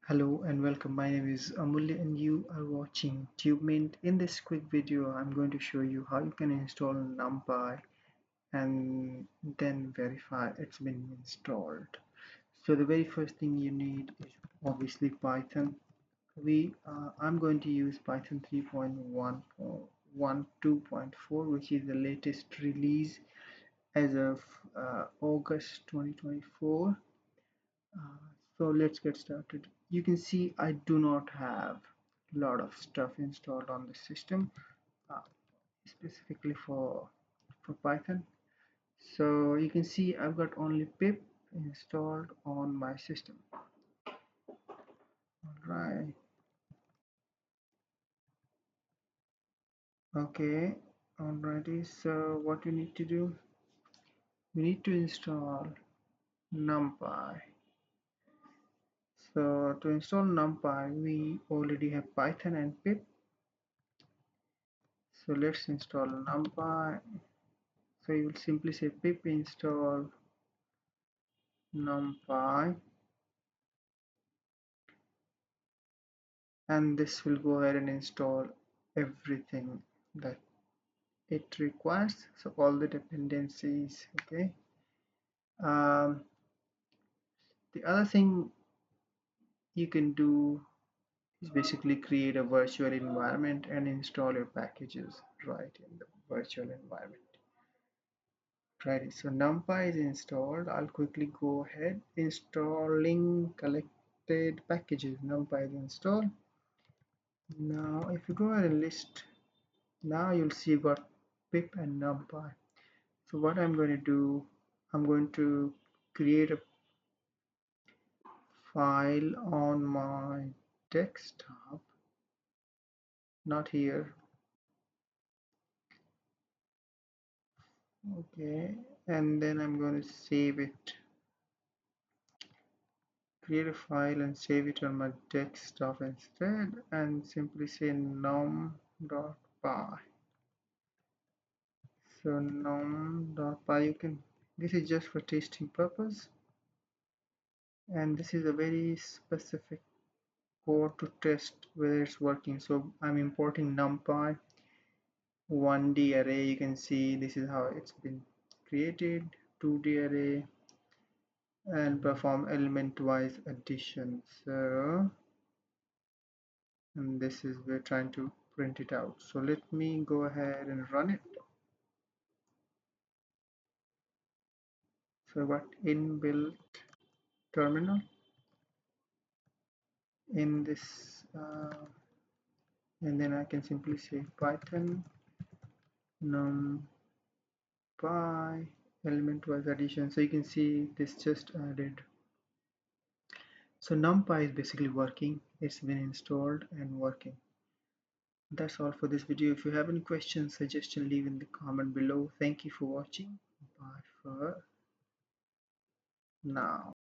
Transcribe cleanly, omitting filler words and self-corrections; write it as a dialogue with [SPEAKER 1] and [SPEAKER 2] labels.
[SPEAKER 1] Hello and welcome. My name is Amulya and you are watching TubeMint. In this quick video, I'm going to show you how you can install numpy and then verify it's been installed. So the very first thing you need is obviously Python. I'm going to use Python 3.12.4, which is the latest release as of August 2024. So let's get started. You can see I do not have a lot of stuff installed on the system, uh, specifically for Python. So you can see I've got only pip installed on my system. Alright, okay, alrighty. So what we need to do, we need to install numpy. So to install numpy, we already have Python and pip. So let's install numpy. So you will simply say pip install numpy, and this will go ahead and install everything that it requires, so all the dependencies. Okay, um, the other thing you can do is basically create a virtual environment and install your packages right in the virtual environment. Right, so numpy is installed. I'll quickly go ahead installing collected packages. Numpy is installed. Now if you go ahead and list, now you'll see you've got pip and numpy. So what I'm going to do, I'm going to create a file on my desktop, not here. Okay, and then I'm going to save it, create a file and save it on my desktop instead, and simply say num.py. So num.py, you can, this is just for testing purpose, and this is a very specific code to test whether it's working. So I'm importing numpy 1D array. You can see this is how it's been created. 2D array, and perform element wise addition. So, and this is, we're trying to print it out. So let me go ahead and run it. So I got inbuilt terminal in this, and then I can simply say Python numpy element wise addition. So you can see this just added. So numpy is basically working. It's been installed and working. That's all for this video. If you have any questions, suggestion, leave in the comment below. Thank you for watching. Bye for now.